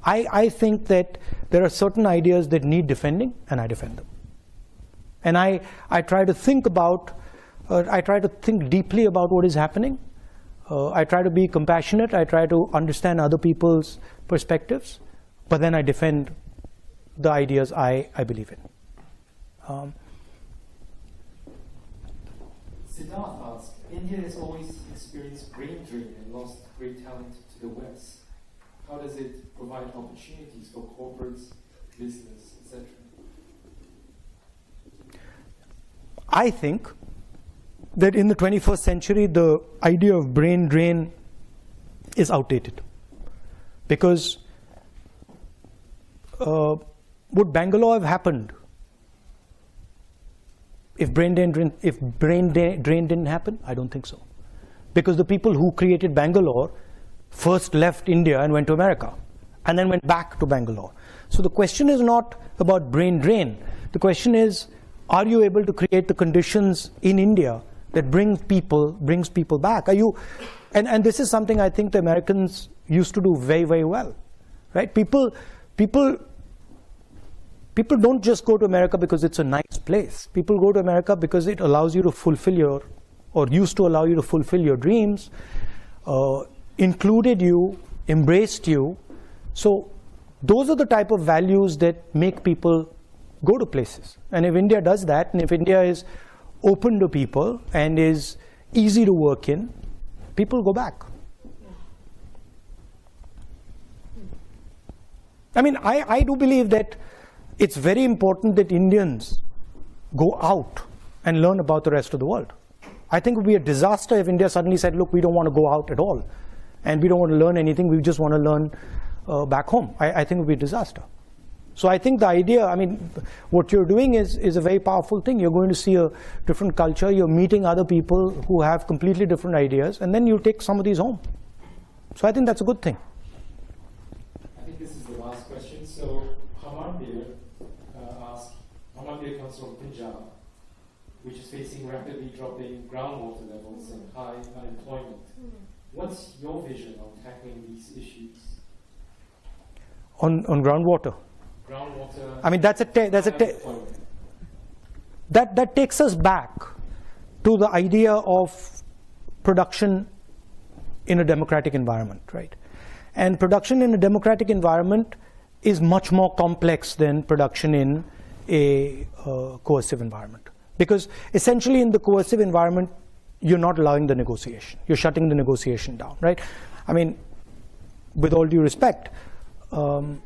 I think that there are certain ideas that need defending, and I defend them. And I try to think about, I try to think deeply about what is happening. I try to be compassionate. I try to understand other people's perspectives, but then I defend the ideas I believe in. Siddharth asks, India has always experienced brain drain and lost great talent to the West. How does it provide opportunities for corporates, business, etc.? I think that in the 21st century, the idea of brain drain is outdated. Because would Bangalore have happened if brain drain didn't happen? I don't think so. Because the people who created Bangalore first left India and went to America, and then went back to Bangalore. So the question is not about brain drain. The question is, are you able to create the conditions in India that brings people back? Are you, and this is something I think the Americans used to do very, very well, right? People don't just go to America because it's a nice place. People go to America because it allows you to fulfill your, or used to allow you to fulfill your dreams, included you, embraced you. So those are the type of values that make people go to places. And if India does that, and if India is open to people and is easy to work in, people go back. I mean, I do believe that it's very important that Indians go out and learn about the rest of the world. I think it would be a disaster if India suddenly said, look, we don't want to go out at all, and we don't want to learn anything, we just want to learn back home. I think it would be a disaster. So I think the idea, I mean, what you're doing is a very powerful thing. You're going to see a different culture, you're meeting other people who have completely different ideas, and then you take some of these home. So I think that's a good thing. I think this is the last question. So Hamandir asks, Hamandir comes from Punjab, which is facing rapidly dropping groundwater levels and high unemployment. What's your vision on tackling these issues? On groundwater? Groundwater. I mean, that takes us back to the idea of production in a democratic environment, right? And production in a democratic environment is much more complex than production in a coercive environment. Because essentially in the coercive environment, you're not allowing the negotiation. You're shutting the negotiation down, right? I mean, with all due respect, the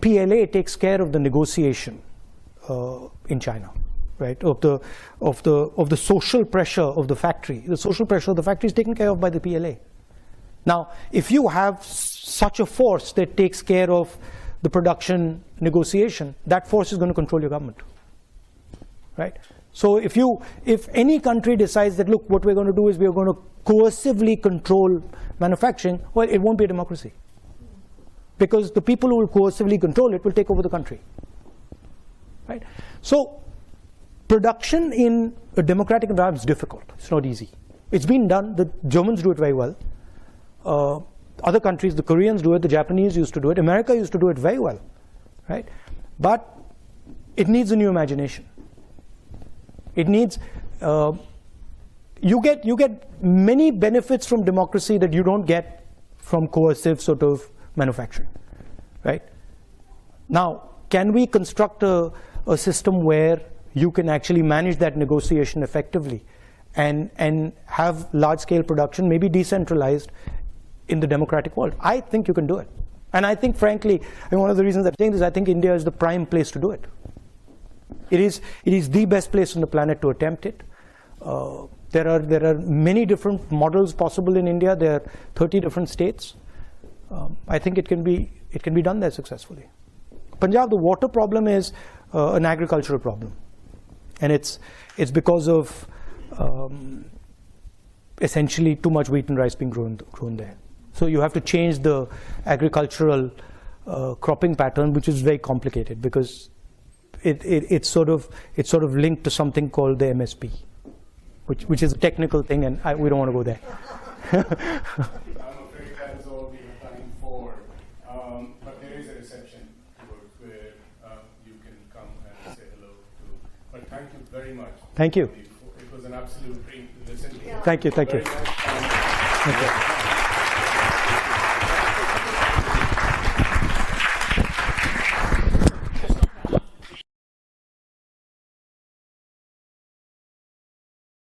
PLA takes care of the negotiation in China, right? Of the social pressure of the factory. The social pressure of the factory is taken care of by the PLA. Now, if you have such a force that takes care of the production negotiation, that force is going to control your government, right? So if any country decides that, look, what we're going to do is we're going to coercively control manufacturing, well, it won't be a democracy. Because the people who will coercively control it will take over the country. Right? So production in a democratic environment is difficult. It's not easy. It's been done. The Germans do it very well. Other countries, the Koreans do it, the Japanese used to do it, America used to do it very well. Right? But it needs a new imagination. It needs, you get many benefits from democracy that you don't get from coercive sort of manufacturing, right? Now, can we construct a system where you can actually manage that negotiation effectively and have large-scale production, maybe decentralized in the democratic world? I think you can do it. And I think, frankly, and one of the reasons I'm saying this, I think India is the prime place to do it. It is the best place on the planet to attempt it. There are many different models possible in India. There are 30 different states. I think it can be done there successfully. Punjab, the water problem is an agricultural problem, and it's because of essentially too much wheat and rice being grown there. So you have to change the agricultural cropping pattern, which is very complicated because it's sort of linked to something called the MSP, which is a technical thing, and we don't want to go there. I'm afraid that is all we have time for. But there is a reception where you can come and say hello to. But thank you very much. Thank you. It was an absolute dream to listen to you. Thank you. Very much. Thank you.